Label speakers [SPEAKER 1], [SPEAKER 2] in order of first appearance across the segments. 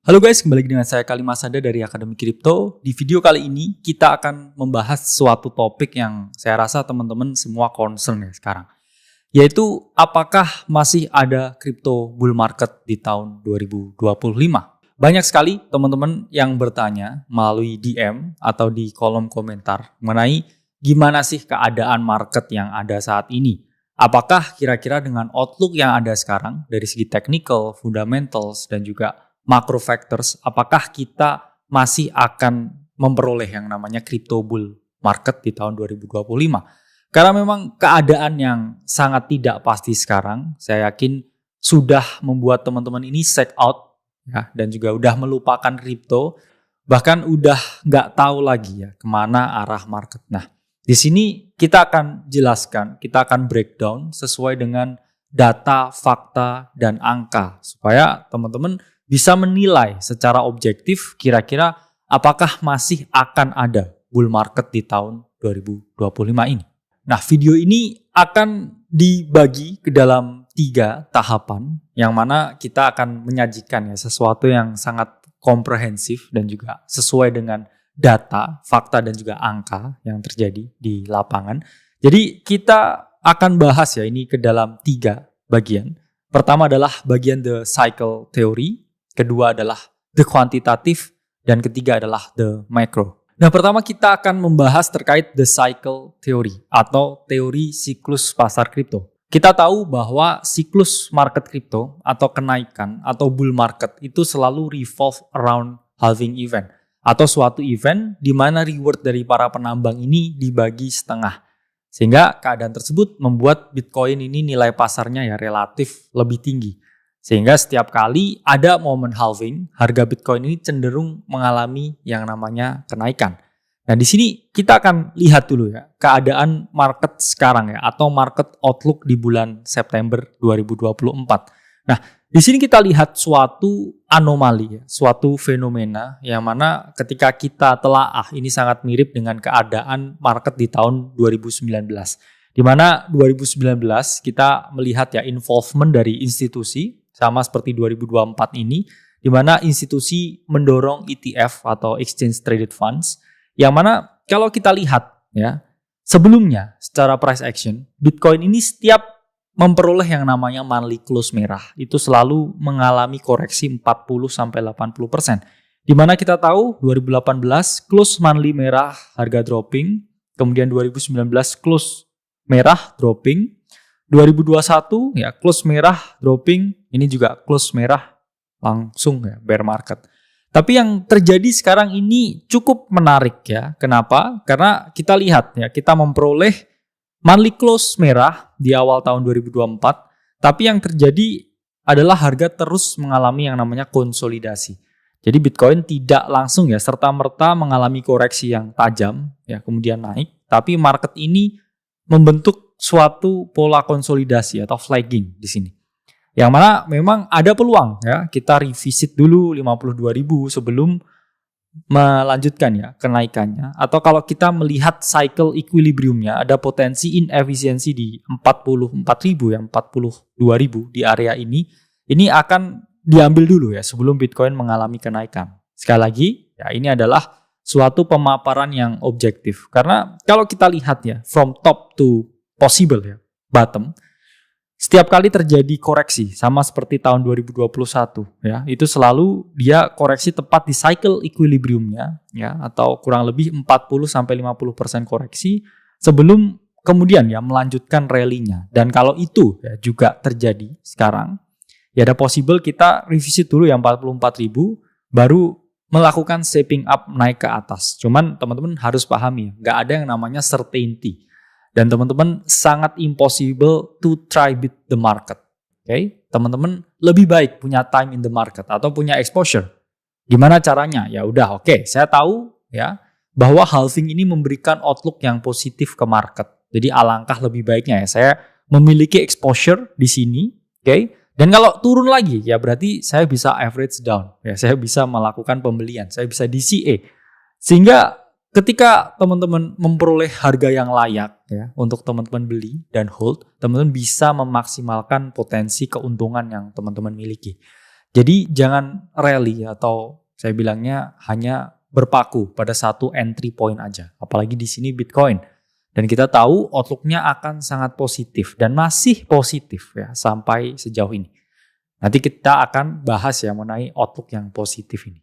[SPEAKER 1] Halo guys, kembali dengan saya Kali Masada dari Akademi Kripto. Di video kali ini kita akan membahas suatu topik yang saya rasa teman-teman semua concern ya sekarang. Yaitu apakah masih ada crypto bull market di tahun 2025? Banyak sekali teman-teman yang bertanya melalui DM atau di kolom komentar mengenai gimana sih keadaan market yang ada saat ini. Apakah kira-kira dengan outlook yang ada sekarang dari segi technical, fundamentals, dan juga macro factors, apakah kita masih akan memperoleh yang namanya crypto bull market di tahun 2025? Karena memang keadaan yang sangat tidak pasti sekarang, saya yakin sudah membuat teman-teman ini check out ya, dan juga udah melupakan crypto, bahkan udah nggak tahu lagi ya kemana arah market. Nah, di sini kita akan jelaskan, kita akan breakdown sesuai dengan data, fakta, dan angka supaya teman-teman bisa menilai secara objektif kira-kira apakah masih akan ada bull market di tahun 2025 ini. Nah, video ini akan dibagi ke dalam 3 tahapan yang mana kita akan menyajikan ya sesuatu yang sangat komprehensif dan juga sesuai dengan data, fakta, dan juga angka yang terjadi di lapangan. Jadi kita akan bahas ya ini ke dalam 3 bagian. Pertama adalah bagian the cycle theory, kedua adalah the quantitative, dan ketiga adalah the macro. Nah, pertama kita akan membahas terkait the cycle theory atau teori siklus pasar kripto. Kita tahu bahwa siklus market kripto atau kenaikan atau bull market itu selalu revolve around halving event atau suatu event di mana reward dari para penambang ini dibagi setengah. Sehingga keadaan tersebut membuat Bitcoin ini nilai pasarnya ya relatif lebih tinggi. Sehingga setiap kali ada momen halving, harga Bitcoin ini cenderung mengalami yang namanya kenaikan. Nah, di sini kita akan lihat dulu ya keadaan market sekarang ya atau market outlook di bulan September 2024. Nah, di sini kita lihat suatu anomali ya, suatu fenomena yang mana ketika kita telaah ini sangat mirip dengan keadaan market di tahun 2019. Di mana 2019 kita melihat ya involvement dari institusi sama seperti 2024 ini, di mana institusi mendorong ETF atau Exchange Traded Funds, yang mana kalau kita lihat ya, sebelumnya secara price action, Bitcoin ini setiap memperoleh yang namanya monthly close merah, itu selalu mengalami koreksi 40-80%. Di mana kita tahu 2018 close monthly merah harga dropping, kemudian 2019 close merah dropping, 2021 ya close merah dropping, ini juga close merah langsung ya bear market. Tapi yang terjadi sekarang ini cukup menarik ya. Kenapa? Karena kita lihat ya kita memperoleh monthly close merah di awal tahun 2024, tapi yang terjadi adalah harga terus mengalami yang namanya konsolidasi. Jadi Bitcoin tidak langsung ya serta-merta mengalami koreksi yang tajam ya kemudian naik, tapi market ini membentuk suatu pola konsolidasi atau flagging di sini. Yang mana memang ada peluang ya, kita revisit dulu 52.000 sebelum melanjutkan ya kenaikannya. Atau kalau kita melihat cycle equilibriumnya ada potensi inefisiensi di 44.000 yang 42.000 di area ini akan diambil dulu ya sebelum Bitcoin mengalami kenaikan. Sekali lagi ya ini adalah suatu pemaparan yang objektif. Karena kalau kita lihat ya from top to possible ya bottom, setiap kali terjadi koreksi sama seperti tahun 2021 ya, itu selalu dia koreksi tepat di cycle equilibriumnya ya atau kurang lebih 40-50% koreksi sebelum kemudian ya melanjutkan rally-nya. Dan kalau itu ya juga terjadi sekarang, ya ada possible kita revisit dulu yang 44.000 baru melakukan shaping up naik ke atas. Cuman teman-teman harus pahami ya, nggak ada yang namanya certainty. Dan teman-teman sangat impossible to try beat the market. Okay? Teman-teman lebih baik punya time in the market atau punya exposure. Gimana caranya? Ya udah, oke, saya tahu ya bahwa halving ini memberikan outlook yang positif ke market. Jadi alangkah lebih baiknya ya saya memiliki exposure di sini, oke? Dan kalau turun lagi ya berarti saya bisa average down. Ya, saya bisa melakukan pembelian, saya bisa DCA. Sehingga ketika teman-teman memperoleh harga yang layak ya untuk teman-teman beli dan hold, teman-teman bisa memaksimalkan potensi keuntungan yang teman-teman miliki. Jadi jangan rally atau saya bilangnya hanya berpaku pada satu entry point aja. Apalagi di sini Bitcoin. Dan kita tahu outlook-nya akan sangat positif dan masih positif ya sampai sejauh ini. Nanti kita akan bahas ya mengenai outlook yang positif ini.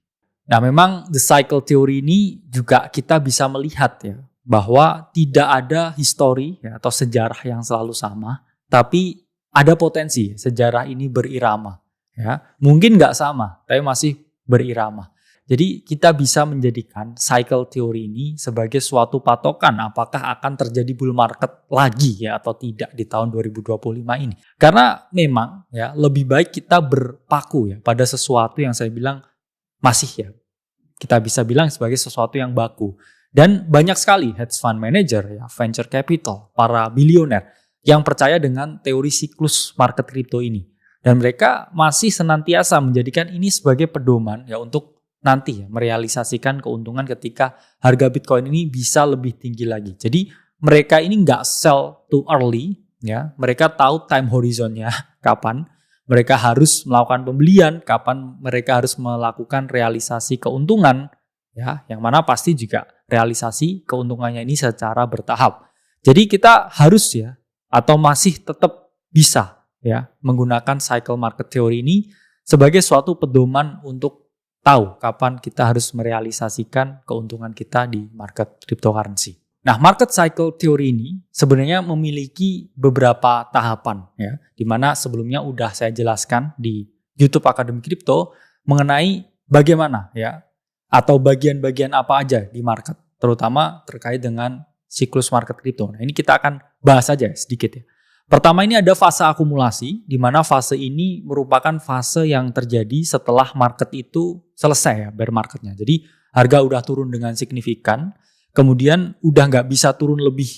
[SPEAKER 1] Nah, memang the cycle theory ini juga kita bisa melihat ya bahwa tidak ada histori ya, atau sejarah yang selalu sama, tapi ada potensi sejarah ini berirama ya. Mungkin nggak sama, tapi masih berirama. Jadi kita bisa menjadikan cycle theory ini sebagai suatu patokan apakah akan terjadi bull market lagi ya atau tidak di tahun 2025 ini. Karena memang ya lebih baik kita berpaku ya pada sesuatu yang saya bilang masih ya kita bisa bilang sebagai sesuatu yang baku. Dan banyak sekali hedge fund manager, ya, venture capital, para bilioner yang percaya dengan teori siklus market crypto ini. Dan mereka masih senantiasa menjadikan ini sebagai pedoman ya untuk nanti ya merealisasikan keuntungan ketika harga Bitcoin ini bisa lebih tinggi lagi. Jadi mereka ini nggak sell too early, ya. Mereka tahu time horizonnya kapan. Mereka harus melakukan pembelian, kapan mereka harus melakukan realisasi keuntungan, ya, yang mana pasti juga realisasi keuntungannya ini secara bertahap. Jadi kita harus ya, atau masih tetap bisa ya menggunakan cycle market theory ini sebagai suatu pedoman untuk tahu kapan kita harus merealisasikan keuntungan kita di market cryptocurrency. Nah, market cycle theory ini sebenarnya memiliki beberapa tahapan ya, di mana sebelumnya udah saya jelaskan di YouTube Akademi Kripto mengenai bagaimana ya atau bagian-bagian apa aja di market, terutama terkait dengan siklus market kripto. Nah, ini kita akan bahas aja sedikit ya. Pertama ini ada fase akumulasi, di mana fase ini merupakan fase yang terjadi setelah market itu selesai ya, bear marketnya. Jadi harga udah turun dengan signifikan. Kemudian udah nggak bisa turun lebih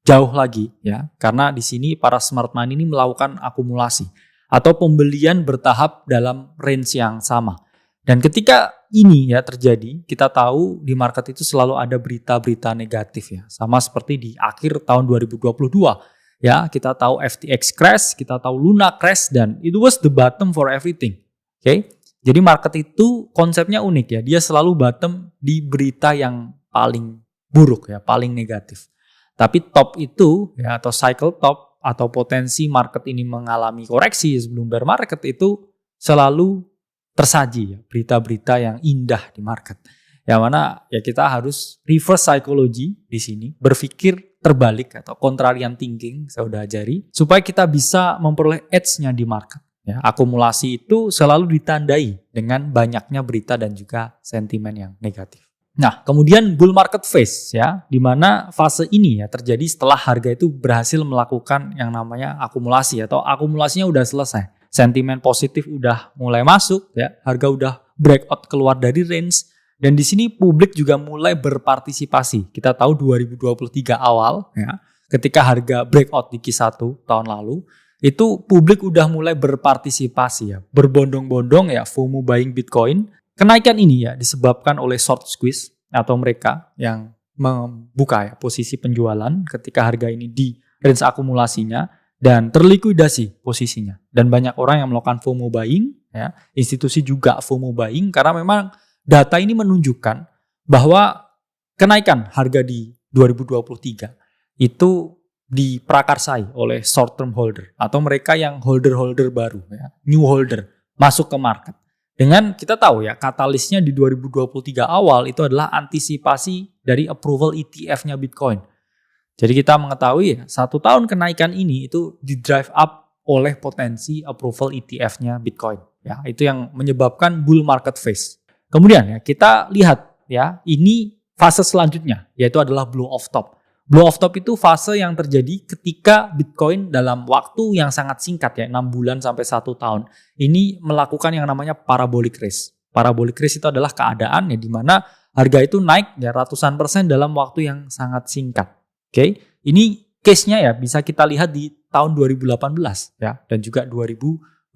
[SPEAKER 1] jauh lagi ya, karena di sini para smart money ini melakukan akumulasi atau pembelian bertahap dalam range yang sama. Dan ketika ini ya terjadi, kita tahu di market itu selalu ada berita-berita negatif ya, sama seperti di akhir tahun 2022 ya, kita tahu FTX crash, kita tahu Luna crash, dan it was the bottom for everything. Oke, jadi market itu konsepnya unik ya, dia selalu bottom di berita yang paling buruk ya, paling negatif. Tapi top itu ya atau cycle top atau potensi market ini mengalami koreksi sebelum bear market itu selalu tersaji ya, berita-berita yang indah di market. Yang mana ya kita harus reverse psychology di sini, berpikir terbalik atau contrarian thinking, saya udah ajari, supaya kita bisa memperoleh edge-nya di market. Ya, akumulasi itu selalu ditandai dengan banyaknya berita dan juga sentimen yang negatif. Nah, kemudian bull market phase ya, di mana fase ini ya terjadi setelah harga itu berhasil melakukan yang namanya akumulasi atau akumulasinya udah selesai. Sentimen positif udah mulai masuk ya, harga udah breakout keluar dari range dan di sini publik juga mulai berpartisipasi. Kita tahu 2023 awal ya, ketika harga breakout di Q1 tahun lalu, itu publik udah mulai berpartisipasi ya, berbondong-bondong ya FOMO buying Bitcoin. Kenaikan ini ya disebabkan oleh short squeeze atau mereka yang membuka ya posisi penjualan ketika harga ini di range akumulasinya dan terlikuidasi posisinya. Dan banyak orang yang melakukan FOMO buying ya, institusi juga FOMO buying karena memang data ini menunjukkan bahwa kenaikan harga di 2023 itu diprakarsai oleh short term holder atau mereka yang holder-holder baru ya, new holder masuk ke market. Dengan kita tahu ya katalisnya di 2023 awal itu adalah antisipasi dari approval ETF-nya Bitcoin. Jadi kita mengetahui ya 1 tahun kenaikan ini itu di drive up oleh potensi approval ETF-nya Bitcoin. Ya, itu yang menyebabkan bull market phase. Kemudian ya kita lihat ya ini fase selanjutnya yaitu adalah blow off top. Blow off top itu fase yang terjadi ketika Bitcoin dalam waktu yang sangat singkat ya 6 bulan sampai 1 tahun ini melakukan yang namanya parabolic race. Parabolic race itu adalah keadaan ya di mana harga itu naik ya ratusan persen dalam waktu yang sangat singkat. Oke, ini case-nya ya bisa kita lihat di tahun 2018 ya dan juga 2021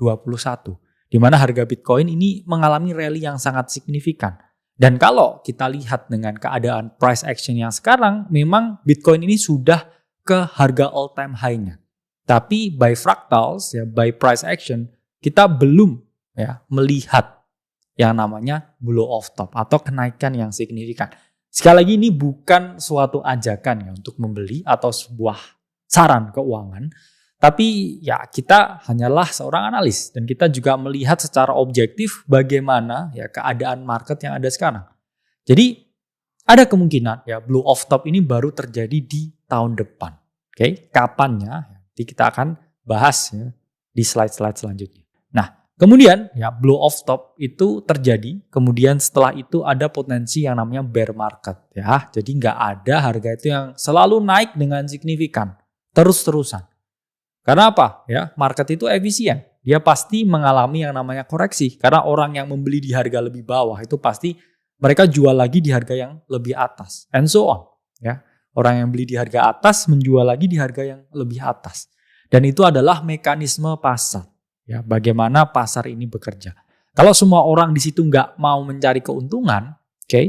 [SPEAKER 1] di mana harga Bitcoin ini mengalami rally yang sangat signifikan. Dan kalau kita lihat dengan keadaan price action yang sekarang, memang Bitcoin ini sudah ke harga all time high-nya. Tapi by fractals, ya by price action, kita belum ya melihat yang namanya blow off top atau kenaikan yang signifikan. Sekali lagi ini bukan suatu ajakan ya untuk membeli atau sebuah saran keuangan, tapi ya kita hanyalah seorang analis dan kita juga melihat secara objektif bagaimana ya keadaan market yang ada sekarang. Jadi ada kemungkinan ya blow off top ini baru terjadi di tahun depan. Oke, kapannya? Nanti kita akan bahas ya di slide-slide selanjutnya. Nah, kemudian ya blow off top itu terjadi, kemudian setelah itu ada potensi yang namanya bear market ya. Jadi nggak ada harga itu yang selalu naik dengan signifikan terus-terusan. Karena apa? Ya, market itu efisien. Dia pasti mengalami yang namanya koreksi karena orang yang membeli di harga lebih bawah itu pasti mereka jual lagi di harga yang lebih atas and so on ya. Orang yang beli di harga atas menjual lagi di harga yang lebih atas. Dan itu adalah mekanisme pasar. Ya, bagaimana pasar ini bekerja. Kalau semua orang di situ nggak mau mencari keuntungan, oke,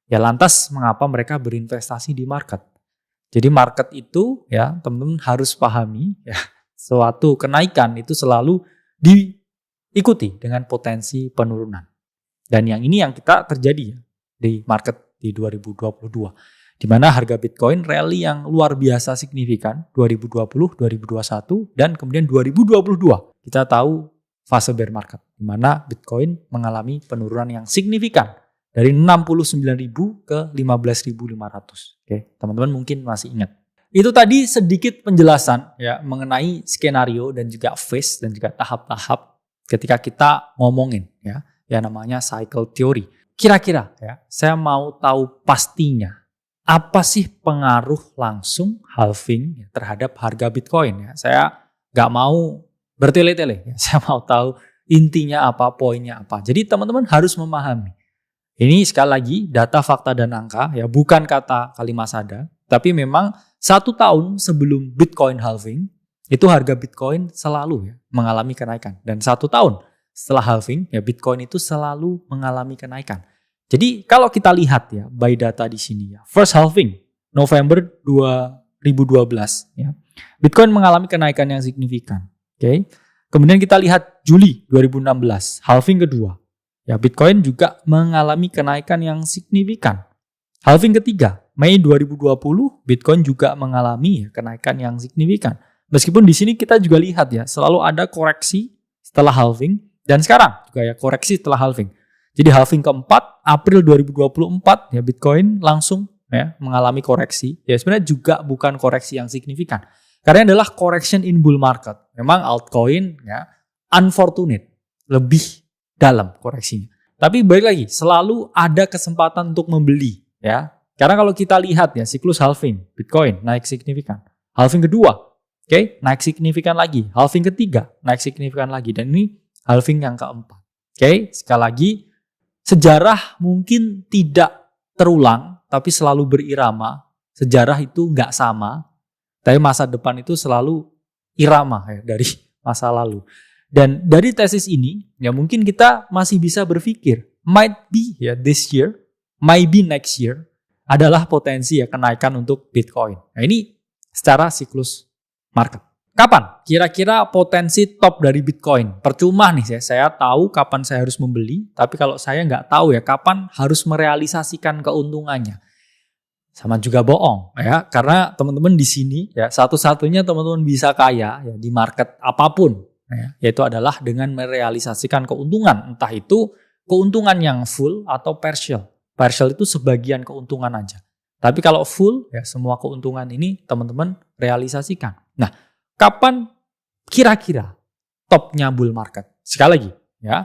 [SPEAKER 1] ya lantas mengapa mereka berinvestasi di market? Jadi market itu ya teman-teman harus pahami ya suatu kenaikan itu selalu diikuti dengan potensi penurunan. Dan yang ini yang kita terjadi ya di market di 2022. Di mana harga Bitcoin rally yang luar biasa signifikan 2020, 2021, dan kemudian 2022. Kita tahu fase bear market, di mana Bitcoin mengalami penurunan yang signifikan dari 69.000 ke 15.500. Oke, teman-teman mungkin masih ingat. Itu tadi sedikit penjelasan ya mengenai skenario dan juga phase dan juga tahap-tahap ketika kita ngomongin ya yang namanya cycle theory. Kira-kira ya saya mau tahu pastinya apa sih pengaruh langsung halving terhadap harga Bitcoin ya. Saya nggak mau bertele-tele ya. Saya mau tahu intinya apa, poinnya apa. Jadi teman-teman harus memahami. Ini sekali lagi data, fakta, dan angka ya, bukan kata Kalimasada, tapi memang 1 tahun sebelum Bitcoin halving itu harga Bitcoin selalu ya mengalami kenaikan, dan 1 tahun setelah halving ya Bitcoin itu selalu mengalami kenaikan. Jadi kalau kita lihat ya by data di sini ya, first halving November 2012 ya, Bitcoin mengalami kenaikan yang signifikan. Oke. Kemudian kita lihat Juli 2016, halving kedua. Ya, Bitcoin juga mengalami kenaikan yang signifikan. Halving ketiga, Mei 2020, Bitcoin juga mengalami kenaikan yang signifikan. Meskipun di sini kita juga lihat ya, selalu ada koreksi setelah halving dan sekarang juga ya koreksi setelah halving. Jadi halving keempat, April 2024 ya Bitcoin langsung ya mengalami koreksi. Ya sebenarnya juga bukan koreksi yang signifikan. Karena adalah correction in bull market. Memang altcoin ya unfortunate, lebih dalam koreksinya. Tapi balik lagi, selalu ada kesempatan untuk membeli ya. Karena kalau kita lihat ya siklus halving, Bitcoin naik signifikan. Halving kedua, oke, naik signifikan lagi. Halving ketiga, naik signifikan lagi. Dan ini halving yang keempat. Oke, sekali lagi, sejarah mungkin tidak terulang, tapi selalu berirama. Sejarah itu nggak sama, tapi masa depan itu selalu irama ya, dari masa lalu. Dan dari tesis ini, ya mungkin kita masih bisa berpikir, might be ya this year, might be next year, adalah potensi ya kenaikan untuk Bitcoin. Nah ini secara siklus market. Kapan kira-kira potensi top dari Bitcoin? Percuma nih saya tahu kapan saya harus membeli, tapi kalau saya nggak tahu ya kapan harus merealisasikan keuntungannya. Sama juga bohong ya, karena teman-teman di sini ya satu-satunya teman-teman bisa kaya ya di market apapun ya, yaitu adalah dengan merealisasikan keuntungan, entah itu keuntungan yang full atau partial. Partial itu sebagian keuntungan aja. Tapi kalau full ya semua keuntungan ini teman-teman realisasikan. Nah, kapan kira-kira topnya bull market? Sekali lagi ya,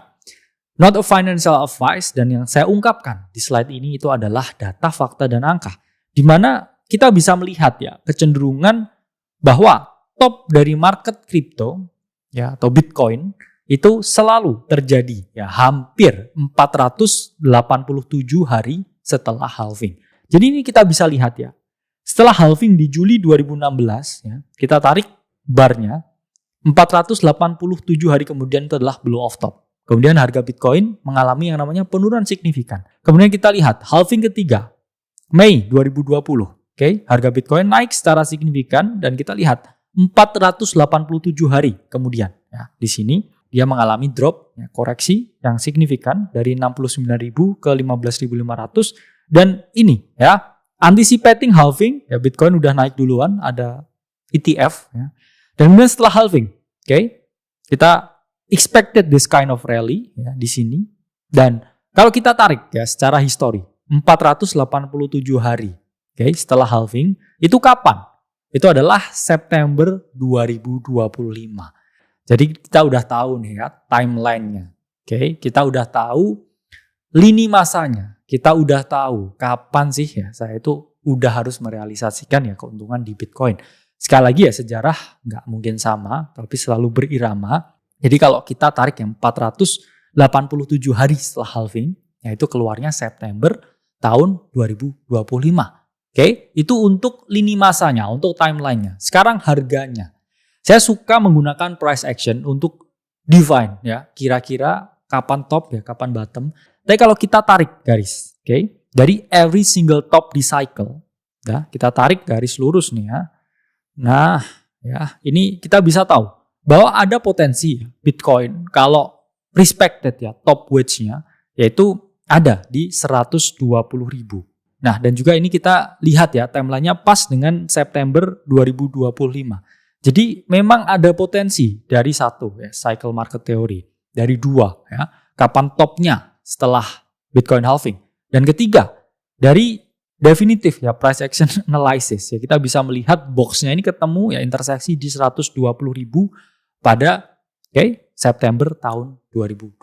[SPEAKER 1] not a financial advice, dan yang saya ungkapkan di slide ini itu adalah data, fakta, dan angka. Di mana kita bisa melihat ya kecenderungan bahwa top dari market kripto ya atau Bitcoin itu selalu terjadi ya hampir 487 hari setelah halving. Jadi ini kita bisa lihat ya. Setelah halving di Juli 2016 ya, kita tarik barnya 487 hari kemudian itu adalah blow off top. Kemudian harga Bitcoin mengalami yang namanya penurunan signifikan. Kemudian kita lihat halving ketiga Mei 2020. Oke, harga Bitcoin naik secara signifikan dan kita lihat 487 hari kemudian ya. Di sini dia mengalami drop ya, koreksi yang signifikan dari 69.000 ke 15.500 dan ini ya anticipating halving ya Bitcoin udah naik duluan ada ETF ya. Dan kemudian setelah halving, kita expected this kind of rally ya di sini dan kalau kita tarik ya secara histori 487 hari setelah halving itu kapan? Itu adalah September 2025. Jadi kita udah tahu nih ya timeline-nya. Kita udah tahu lini masanya. Kita udah tahu kapan sih ya saya itu udah harus merealisasikan ya keuntungan di Bitcoin. Sekali lagi ya sejarah nggak mungkin sama, tapi selalu berirama. Jadi kalau kita tarik yang 487 hari setelah halving, yaitu keluarnya September tahun 2025. Itu untuk lini masanya, untuk timelinenya. Sekarang harganya. Saya suka menggunakan price action untuk define ya, kira-kira kapan top ya, kapan bottom. Tapi kalau kita tarik garis, dari every single top di cycle, ya, kita tarik garis lurus nih ya. Nah, ya, ini kita bisa tahu bahwa ada potensi Bitcoin kalau respected ya, top wedge-nya yaitu ada di 120.000. Nah, dan juga ini kita lihat ya timeline-nya pas dengan September 2025. Jadi memang ada potensi dari satu ya, cycle market theory, dari dua ya, kapan topnya setelah Bitcoin halving. Dan ketiga, dari definitif ya price action analysis ya kita bisa melihat box-nya ini ketemu ya interseksi di 120.000 pada September tahun 2025.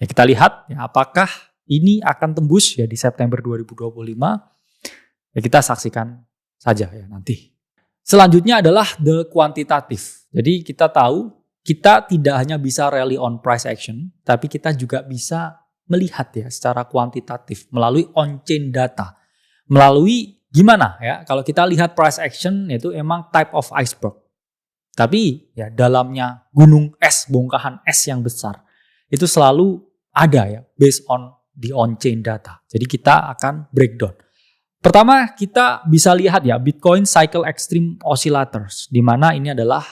[SPEAKER 1] Ya kita lihat ya apakah ini akan tembus ya di September 2025. Ya kita saksikan saja ya nanti. Selanjutnya adalah the quantitative. Jadi kita tahu kita tidak hanya bisa rally on price action, tapi kita juga bisa melihat ya secara kuantitatif melalui on-chain data. Melalui gimana ya? Kalau kita lihat price action itu emang type of iceberg. Tapi ya dalamnya gunung es, bongkahan es yang besar. Itu selalu ada ya based on the on-chain data. Jadi kita akan breakdown. Pertama kita bisa lihat ya Bitcoin Cycle Extreme Oscillators. Di mana ini adalah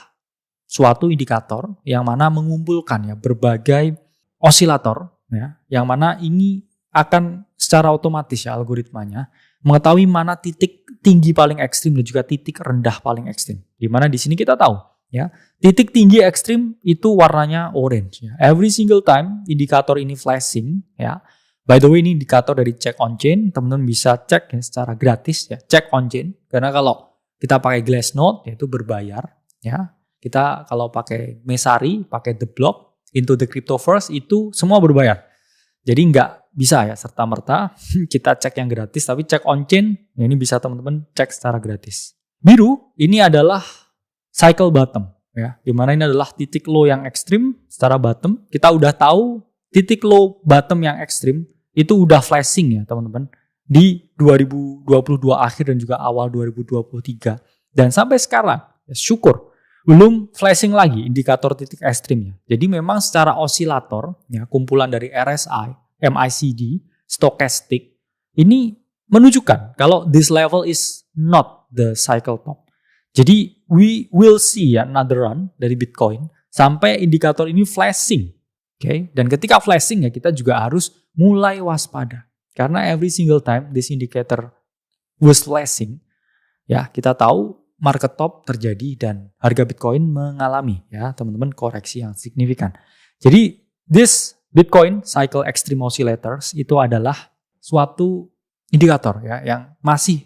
[SPEAKER 1] suatu indikator yang mana mengumpulkan ya berbagai osilator ya, yang mana ini akan secara otomatis ya algoritmanya mengetahui mana titik tinggi paling ekstrim dan juga titik rendah paling ekstrim. Di mana di sini kita tahu ya titik tinggi ekstrim itu warnanya orange ya. Every single time indikator ini flashing ya. By the way ini indikator dari check on chain, teman-teman bisa cek ya secara gratis ya, check on chain. Karena kalau kita pakai Glassnode yaitu berbayar ya. Kita kalau pakai Messari, pakai The Block, Into the Cryptoverse itu semua berbayar. Jadi nggak bisa ya serta-merta kita cek yang gratis, tapi cek on-chain ya ini bisa teman-teman cek secara gratis. Biru ini adalah cycle bottom ya, dimana ini adalah titik low yang ekstrim secara bottom. Kita udah tahu titik low bottom yang ekstrim itu udah flashing ya teman-teman di 2022 akhir dan juga awal 2023. Dan sampai sekarang ya syukur belum flashing lagi indikator titik ekstrimnya. Jadi memang secara osilator, ya, kumpulan dari RSI, MACD, stochastic, ini menunjukkan kalau this level is not the cycle top. Jadi we will see another run dari Bitcoin sampai indikator ini flashing. Dan ketika flashing ya kita juga harus mulai waspada. Karena every single time this indicator was flashing, ya kita tahu market top terjadi dan harga Bitcoin mengalami ya teman-teman koreksi yang signifikan. Jadi this Bitcoin Cycle Extreme Oscillators itu adalah suatu indikator ya yang masih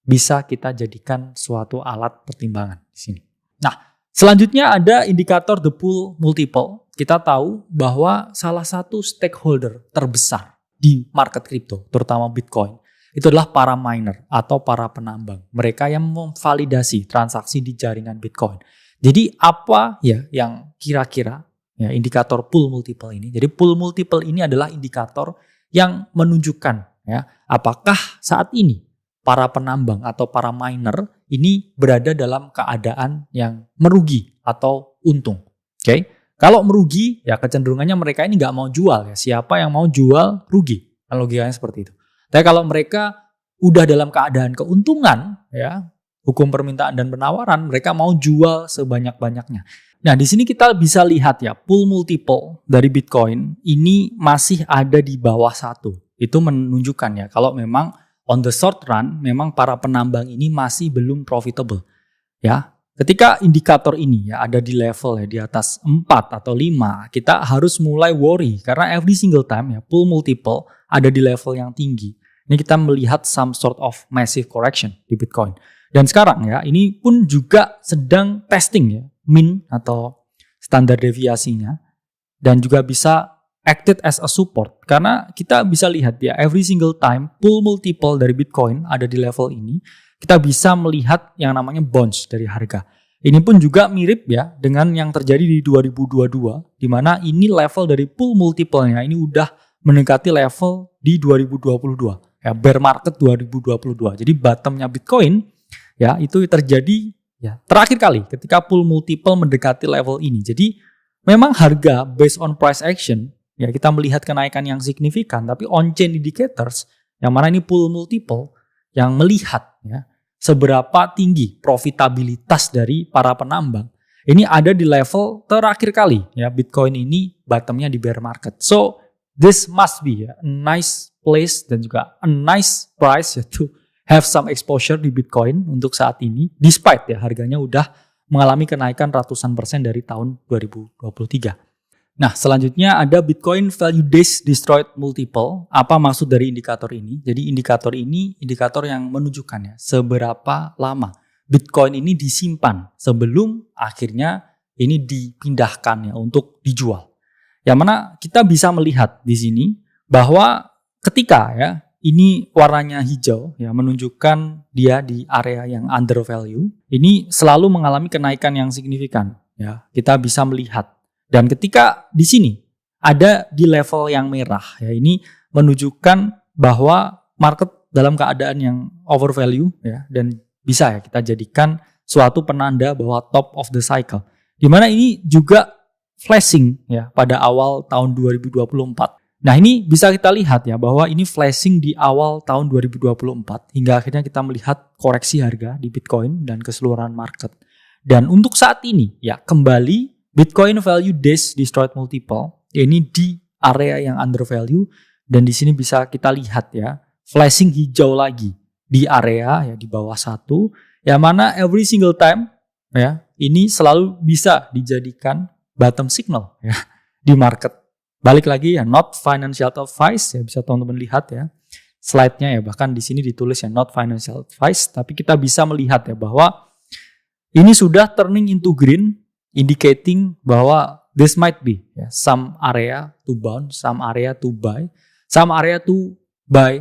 [SPEAKER 1] bisa kita jadikan suatu alat pertimbangan di sini. Nah, selanjutnya ada indikator the pool multiple. Kita tahu bahwa salah satu stakeholder terbesar di market crypto, terutama Bitcoin, itu adalah para miner atau para penambang. Mereka yang memvalidasi transaksi di jaringan Bitcoin. Jadi apa ya yang kira-kira ya indikator pool multiple ini? Jadi pool multiple ini adalah indikator yang menunjukkan ya apakah saat ini para penambang atau para miner ini berada dalam keadaan yang merugi atau untung. Kalau merugi ya kecenderungannya mereka ini nggak mau jual ya. Siapa yang mau jual rugi. Logikanya seperti itu. Tapi kalau mereka udah dalam keadaan keuntungan ya, hukum permintaan dan penawaran, mereka mau jual sebanyak-banyaknya. Nah, di sini kita bisa lihat ya, pool multiple dari Bitcoin ini masih ada di bawah 1. Itu menunjukkan ya, kalau memang on the short run, memang para penambang ini masih belum profitable. Ya, ketika indikator ini ya ada di level ya di atas 4 atau 5, kita harus mulai worry karena every single time ya pool multiple ada di level yang tinggi. Ini kita melihat some sort of massive correction di Bitcoin. Dan sekarang ya ini pun juga sedang testing ya mean atau standar deviasinya, dan juga bisa acted as a support karena kita bisa lihat ya every single time pool multiple dari Bitcoin ada di level ini, kita bisa melihat yang namanya bounce dari harga. Ini pun juga mirip ya dengan yang terjadi di 2022, di mana ini level dari pool multiple-nya ini udah mendekati level di 2022, ya bear market 2022. Jadi bottom-nya Bitcoin ya itu terjadi ya terakhir kali ketika pool multiple mendekati level ini. Jadi memang harga based on price action ya kita melihat kenaikan yang signifikan, tapi on-chain indicators yang mana ini pool multiple yang melihat ya seberapa tinggi profitabilitas dari para penambang. Ini ada di level terakhir kali ya Bitcoin ini bottomnya di bear market. So this must be a nice place dan juga a nice price ya to have some exposure di Bitcoin untuk saat ini, despite ya harganya udah mengalami kenaikan ratusan persen dari tahun 2023. Nah, selanjutnya ada Bitcoin Value Days Destroyed Multiple. Apa maksud dari indikator ini? Jadi indikator ini indikator yang menunjukkan ya seberapa lama Bitcoin ini disimpan sebelum akhirnya ini dipindahkan ya untuk dijual. Yang mana kita bisa melihat di sini bahwa ketika ya ini warnanya hijau ya menunjukkan dia di area yang under value. Ini selalu mengalami kenaikan yang signifikan ya. Kita bisa melihat. Dan ketika di sini ada di level yang merah ya ini menunjukkan bahwa market dalam keadaan yang overvalue ya dan bisa ya kita jadikan suatu penanda bahwa top of the cycle. Di mana ini juga flashing ya pada awal tahun 2024. Nah ini bisa kita lihat ya bahwa ini flashing di awal tahun 2024 hingga akhirnya kita melihat koreksi harga di Bitcoin dan keseluruhan market. Dan untuk saat ini ya kembali Bitcoin Value Days Destroyed Multiple ini di area yang undervalue dan di sini bisa kita lihat ya flashing hijau lagi di area ya di bawah 1 yang mana every single time ya ini selalu bisa dijadikan bottom signal ya di market. Balik lagi ya, not financial advice ya bisa teman-teman lihat ya slide-nya ya bahkan di sini ditulis ya not financial advice, tapi kita bisa melihat ya bahwa ini sudah turning into green, indicating bahwa this might be ya, some area to bounce, some area to buy, some area to buy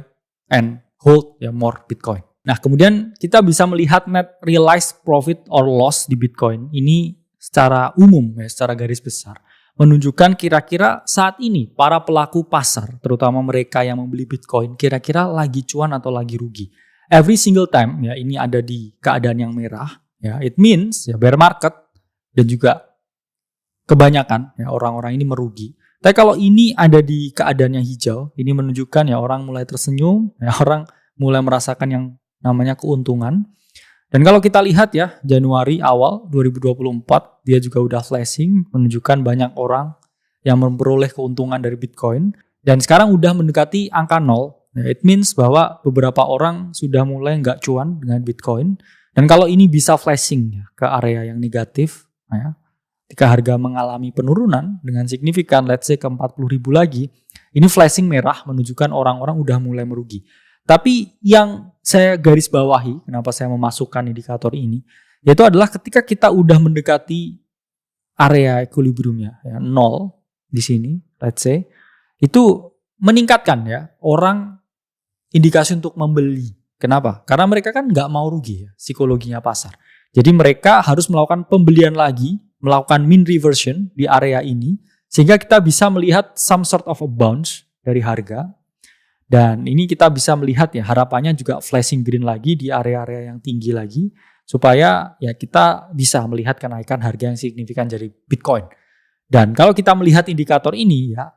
[SPEAKER 1] and hold ya more Bitcoin. Nah kemudian kita bisa melihat net realized profit or loss di Bitcoin ini secara umum ya secara garis besar menunjukkan kira-kira saat ini para pelaku pasar, terutama mereka yang membeli Bitcoin, kira-kira lagi cuan atau lagi rugi. Every single time ya ini ada di keadaan yang merah, ya it means ya bear market dan juga kebanyakan ya orang-orang ini merugi. Tapi kalau ini ada di keadaan yang hijau, ini menunjukkan ya orang mulai tersenyum, ya orang mulai merasakan yang namanya keuntungan. Dan kalau kita lihat ya, Januari awal 2024, dia juga udah flashing, menunjukkan banyak orang yang memperoleh keuntungan dari Bitcoin. Dan sekarang udah mendekati angka 0. Ya, it means bahwa beberapa orang sudah mulai nggak cuan dengan Bitcoin. Dan kalau ini bisa flashing ya, ke area yang negatif, ya, ketika harga mengalami penurunan dengan signifikan, let's say ke 40.000 lagi, ini flashing merah menunjukkan orang-orang udah mulai merugi. Tapi yang saya garis bawahi, kenapa saya memasukkan indikator ini, yaitu adalah ketika kita udah mendekati area equilibriumnya, ya, 0 di sini, let's say, itu meningkatkan ya orang indikasi untuk membeli. Kenapa? Karena mereka kan nggak mau rugi ya, psikologinya pasar. Jadi mereka harus melakukan pembelian lagi, melakukan mean reversion di area ini, sehingga kita bisa melihat some sort of a bounce dari harga. Dan ini kita bisa melihat ya harapannya juga flashing green lagi di area-area yang tinggi lagi supaya ya kita bisa melihat kenaikan harga yang signifikan dari Bitcoin. Dan kalau kita melihat indikator ini ya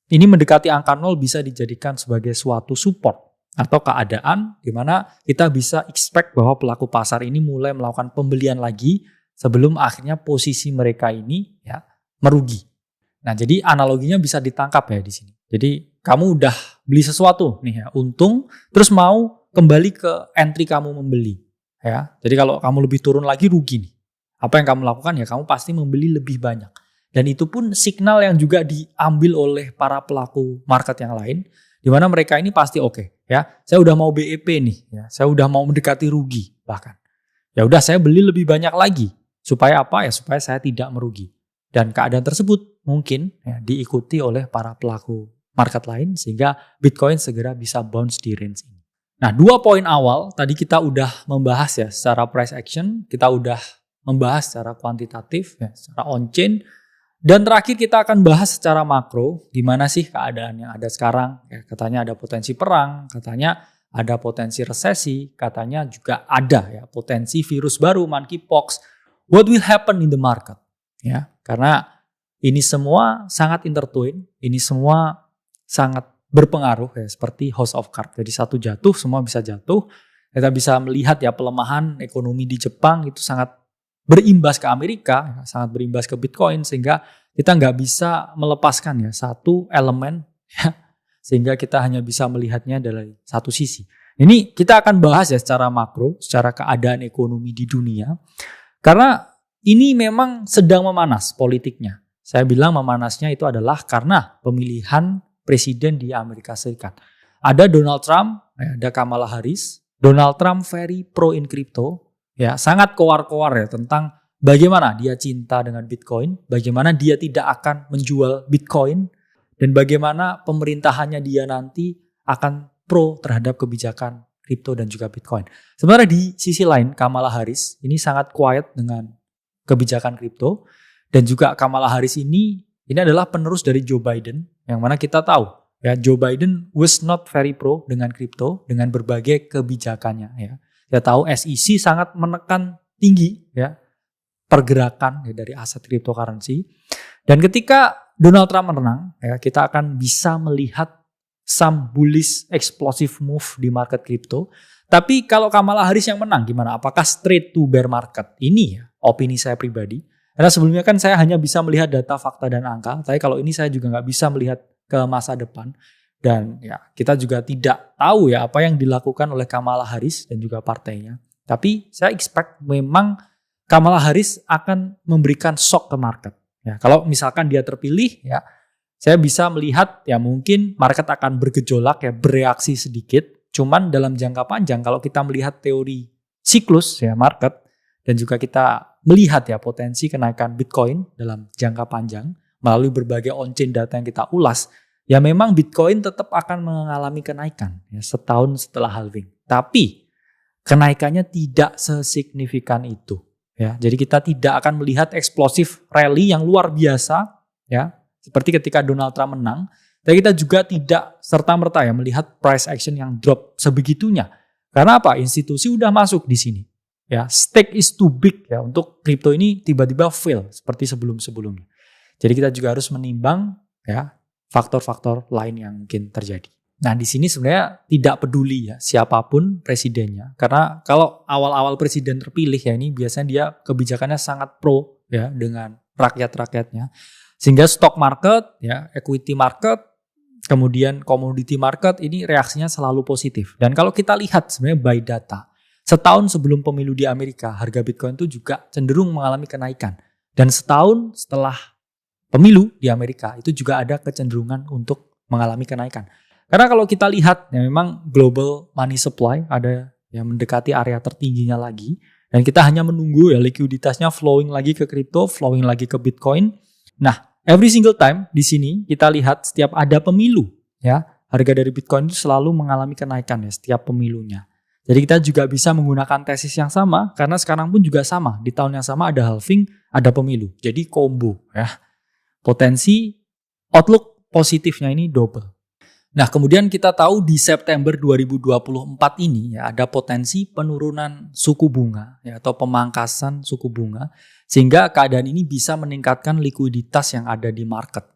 [SPEAKER 1] ini mendekati angka 0 bisa dijadikan sebagai suatu support atau keadaan di mana kita bisa expect bahwa pelaku pasar ini mulai melakukan pembelian lagi sebelum akhirnya posisi mereka ini ya merugi. Nah, jadi analoginya bisa ditangkap ya di sini. Jadi kamu udah beli sesuatu nih ya, untung, terus mau kembali ke entry kamu membeli ya. Jadi kalau kamu lebih turun lagi rugi nih. Apa yang kamu lakukan ya kamu pasti membeli lebih banyak. Dan itu pun signal yang juga diambil oleh para pelaku market yang lain, di mana mereka ini pasti oke, ya. Saya udah mau BEP nih, ya. Saya udah mau mendekati rugi bahkan. Ya udah saya beli lebih banyak lagi supaya apa ya? Supaya saya tidak merugi. Dan keadaan tersebut mungkin ya, diikuti oleh para pelaku market lain sehingga Bitcoin segera bisa bounce di range ini. Nah, 2 poin awal tadi kita udah membahas ya secara price action, kita udah membahas secara kuantitatif ya, secara on-chain. Dan terakhir kita akan bahas secara makro, gimana sih keadaan yang ada sekarang. Ya, katanya ada potensi perang, katanya ada potensi resesi, katanya juga ada ya potensi virus baru, monkeypox. What will happen in the market? Ya, karena ini semua sangat intertwined, ini semua sangat berpengaruh ya, seperti house of cards. Jadi satu jatuh, semua bisa jatuh. Kita bisa melihat ya pelemahan ekonomi di Jepang itu sangat berimbas ke Amerika, ya, sangat berimbas ke Bitcoin, sehingga kita nggak bisa melepaskan ya satu elemen, ya, sehingga kita hanya bisa melihatnya dari satu sisi. Ini kita akan bahas ya secara makro, secara keadaan ekonomi di dunia, karena ini memang sedang memanas politiknya. Saya bilang memanasnya itu adalah karena pemilihan presiden di Amerika Serikat. Ada Donald Trump, ada Kamala Harris. Donald Trump very pro in crypto. Ya, sangat koar-koar ya tentang bagaimana dia cinta dengan Bitcoin, bagaimana dia tidak akan menjual Bitcoin, dan bagaimana pemerintahannya dia nanti akan pro terhadap kebijakan kripto dan juga Bitcoin. Sebenarnya di sisi lain, Kamala Harris ini sangat quiet dengan kebijakan kripto, dan juga Kamala Harris ini adalah penerus dari Joe Biden, yang mana kita tahu ya Joe Biden was not very pro dengan kripto dengan berbagai kebijakannya ya. Kita tahu SEC sangat menekan tinggi ya pergerakan ya, dari aset cryptocurrency. Dan ketika Donald Trump menang, ya, kita akan bisa melihat some bullish explosive move di market crypto. Tapi kalau Kamala Harris yang menang gimana? Apakah straight to bear market? Ini ya opini saya pribadi. Karena sebelumnya kan saya hanya bisa melihat data, fakta, dan angka. Tapi kalau ini saya juga nggak bisa melihat ke masa depan. Dan ya kita juga tidak tahu ya apa yang dilakukan oleh Kamala Harris dan juga partainya. Tapi saya expect memang Kamala Harris akan memberikan shock ke market. Ya, kalau misalkan dia terpilih ya saya bisa melihat ya mungkin market akan bergejolak ya bereaksi sedikit. Cuman dalam jangka panjang kalau kita melihat teori siklus ya market dan juga kita melihat ya potensi kenaikan Bitcoin dalam jangka panjang melalui berbagai on-chain data yang kita ulas. Ya memang Bitcoin tetap akan mengalami kenaikan ya, setahun setelah halving. Tapi kenaikannya tidak sesignifikan itu. Ya, jadi kita tidak akan melihat eksplosif rally yang luar biasa. Ya, seperti ketika Donald Trump menang. Tapi kita juga tidak serta-merta ya melihat price action yang drop sebegitunya. Karena apa? Institusi udah masuk di sini. Ya, stake is too big ya untuk kripto ini tiba-tiba fail seperti sebelum-sebelumnya. Jadi kita juga harus menimbang ya faktor-faktor lain yang mungkin terjadi. Nah, di sini sebenarnya tidak peduli ya siapapun presidennya. Karena kalau awal-awal presiden terpilih ya ini biasanya dia kebijakannya sangat pro ya dengan rakyat-rakyatnya. Sehingga stock market, ya equity market, kemudian commodity market ini reaksinya selalu positif. Dan kalau kita lihat sebenarnya by data, setahun sebelum pemilu di Amerika, harga Bitcoin itu juga cenderung mengalami kenaikan. Dan setahun setelah pemilu di Amerika itu juga ada kecenderungan untuk mengalami kenaikan. Karena kalau kita lihat ya memang global money supply ada yang mendekati area tertingginya lagi dan kita hanya menunggu ya likuiditasnya flowing lagi ke kripto, flowing lagi ke Bitcoin. Nah, every single time di sini kita lihat setiap ada pemilu ya, harga dari Bitcoin itu selalu mengalami kenaikan ya setiap pemilunya. Jadi kita juga bisa menggunakan tesis yang sama karena sekarang pun juga sama, di tahun yang sama ada halving, ada pemilu. Jadi combo ya. Potensi outlook positifnya ini double. Nah, kemudian kita tahu di September 2024 ini ya ada potensi penurunan suku bunga ya atau pemangkasan suku bunga sehingga keadaan ini bisa meningkatkan likuiditas yang ada di market.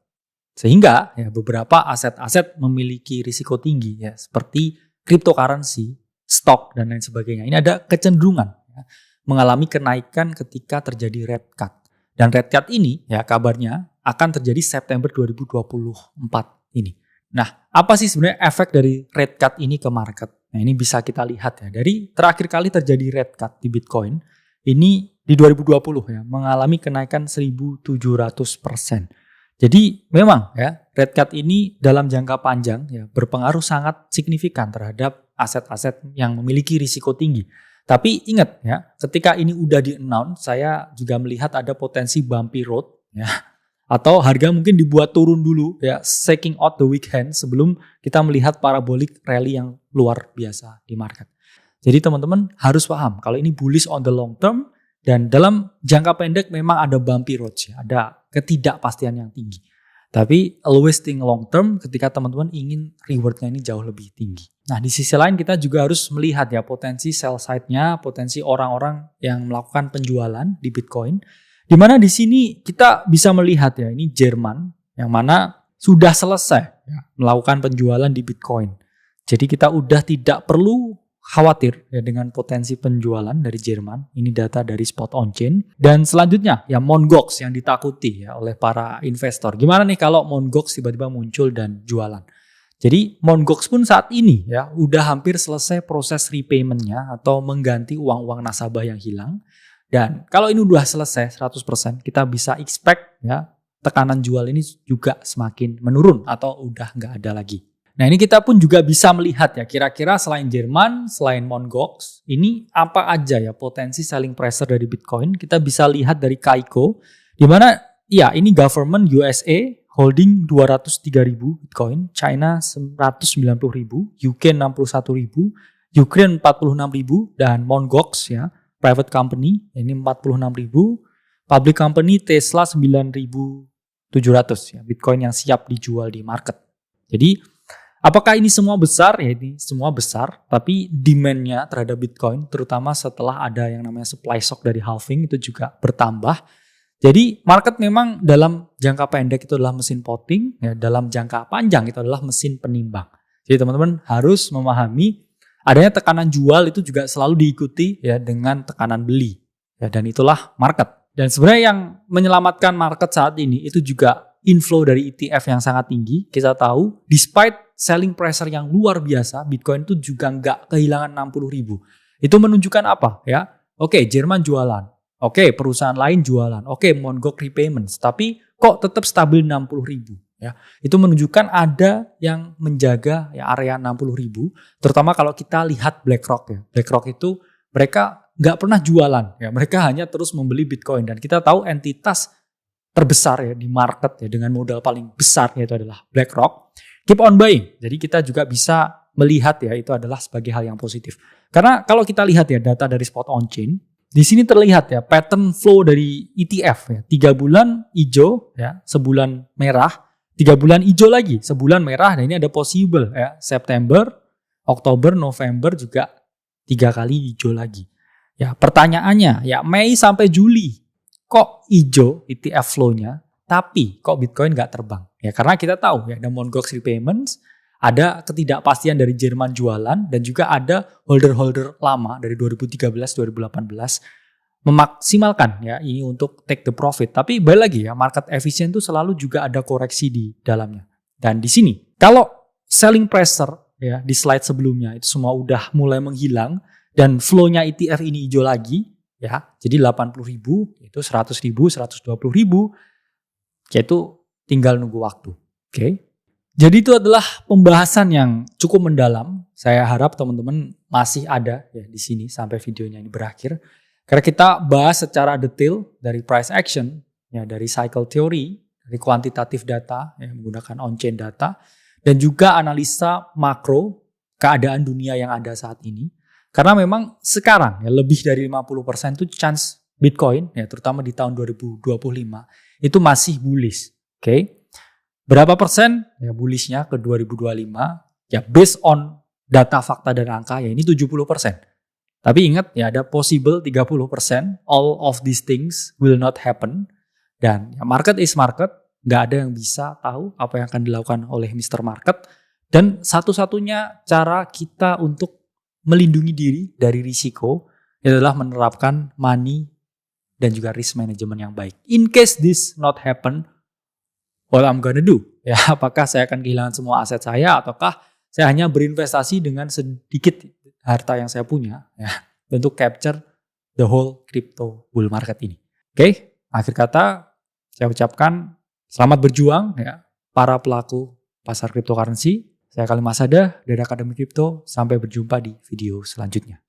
[SPEAKER 1] Sehingga ya beberapa aset-aset memiliki risiko tinggi ya seperti cryptocurrency, stok dan lain sebagainya. Ini ada kecenderungan ya, mengalami kenaikan ketika terjadi rate cut. Dan rate cut ini ya kabarnya akan terjadi September 2024 ini. Nah, apa sih sebenarnya efek dari rate cut ini ke market? Nah, ini bisa kita lihat ya. Dari terakhir kali terjadi rate cut di Bitcoin, ini di 2020 ya, mengalami kenaikan 1.700%. Jadi memang ya, rate cut ini dalam jangka panjang ya berpengaruh sangat signifikan terhadap aset-aset yang memiliki risiko tinggi. Tapi ingat ya, ketika ini udah di-announce, saya juga melihat ada potensi bumpy road ya. Atau harga mungkin dibuat turun dulu ya, shaking out the weak hand sebelum kita melihat parabolic rally yang luar biasa di market. Jadi teman-teman harus paham kalau ini bullish on the long term dan dalam jangka pendek memang ada bumpy roads ya, ada ketidakpastian yang tinggi. Tapi always think long term ketika teman-teman ingin rewardnya ini jauh lebih tinggi. Nah di sisi lain kita juga harus melihat ya potensi sell side-nya, potensi orang-orang yang melakukan penjualan di Bitcoin. Di mana di sini kita bisa melihat ya ini Jerman yang mana sudah selesai ya, melakukan penjualan di Bitcoin. Jadi kita udah tidak perlu khawatir ya dengan potensi penjualan dari Jerman. Ini data dari Spot On Chain. Dan selanjutnya ya Mt. Gox yang ditakuti ya oleh para investor. Gimana nih kalau Mt. Gox tiba-tiba muncul dan jualan? Jadi Mt. Gox pun saat ini ya udah hampir selesai proses repayment-nya atau mengganti uang-uang nasabah yang hilang. Dan kalau ini udah selesai 100%, kita bisa expect ya tekanan jual ini juga semakin menurun atau udah nggak ada lagi. Nah ini kita pun juga bisa melihat ya kira-kira selain Jerman, selain Mt. Gox, ini apa aja ya potensi selling pressure dari Bitcoin. Kita bisa lihat dari Kaiko, di mana ya ini government USA holding 203.000 Bitcoin, China 190.000, UK 61.000, Ukraine 46.000, dan Mt. Gox ya private company ini 46.000, public company Tesla 9.700 ya Bitcoin yang siap dijual di market. Jadi apakah ini semua besar? Ya ini semua besar, tapi demand-nya terhadap Bitcoin terutama setelah ada yang namanya supply shock dari halving itu juga bertambah. Jadi market memang dalam jangka pendek itu adalah mesin potting, ya dalam jangka panjang itu adalah mesin penimbang. Jadi teman-teman harus memahami adanya tekanan jual itu juga selalu diikuti ya dengan tekanan beli. Ya, dan itulah market. Dan sebenarnya yang menyelamatkan market saat ini itu juga inflow dari ETF yang sangat tinggi. Kita tahu despite selling pressure yang luar biasa, Bitcoin itu juga nggak kehilangan 60.000. Itu menunjukkan apa ya? Oke, Jerman jualan. Oke, perusahaan lain jualan. Oke, Mt. Gox repayments. Tapi kok tetap stabil 60.000. Ya, itu menunjukkan ada yang menjaga ya area 60.000, terutama kalau kita lihat BlackRock ya. BlackRock itu mereka nggak pernah jualan ya, mereka hanya terus membeli Bitcoin dan kita tahu entitas terbesar ya di market ya dengan modal paling besar yaitu adalah BlackRock. Keep on buying. Jadi kita juga bisa melihat ya itu adalah sebagai hal yang positif. Karena kalau kita lihat ya data dari Spot On Chain, di sini terlihat ya pattern flow dari ETF ya. 3 bulan hijau ya, sebulan merah. 3 bulan hijau lagi, sebulan merah, dan ini ada possible ya, September, Oktober, November juga 3 kali hijau lagi. Ya, pertanyaannya ya Mei sampai Juli kok hijau ETF flow-nya, tapi kok Bitcoin nggak terbang? Ya karena kita tahu ya ada Mt. Gox repayments, ada ketidakpastian dari Jerman jualan, dan juga ada holder-holder lama dari 2013-2018 memaksimalkan ya ini untuk take the profit. Tapi balik lagi ya market efisien itu selalu juga ada koreksi di dalamnya. Dan di sini kalau selling pressure ya di slide sebelumnya itu semua udah mulai menghilang dan flow-nya ETF ini hijau lagi ya. Jadi 80.000 itu 100.000, 120.000 yaitu tinggal nunggu waktu. Oke. Jadi itu adalah pembahasan yang cukup mendalam. Saya harap teman-teman masih ada ya di sini sampai videonya ini berakhir. Karena kita bahas secara detail dari price action, ya dari cycle theory, dari kuantitatif data, ya, menggunakan on-chain data, dan juga analisa makro keadaan dunia yang ada saat ini. Karena memang sekarang ya lebih dari 50% itu chance Bitcoin, ya terutama di tahun 2025 itu masih bullish. Oke. Berapa persen ya bullishnya ke 2025? Ya based on data fakta dan angka ya ini 70%. Tapi ingat ya ada possible 30%, all of these things will not happen. Dan ya market is market, nggak ada yang bisa tahu apa yang akan dilakukan oleh Mr. Market. Dan satu-satunya cara kita untuk melindungi diri dari risiko adalah menerapkan money dan juga risk management yang baik. In case this not happen, what I'm gonna do? Ya, apakah saya akan kehilangan semua aset saya ataukah saya hanya berinvestasi dengan sedikit harta yang saya punya ya untuk capture the whole crypto bull market ini. Oke, akhir kata saya ucapkan selamat berjuang ya para pelaku pasar cryptocurrency. Saya Khalid Masada dari Akademi Kripto. Sampai berjumpa di video selanjutnya.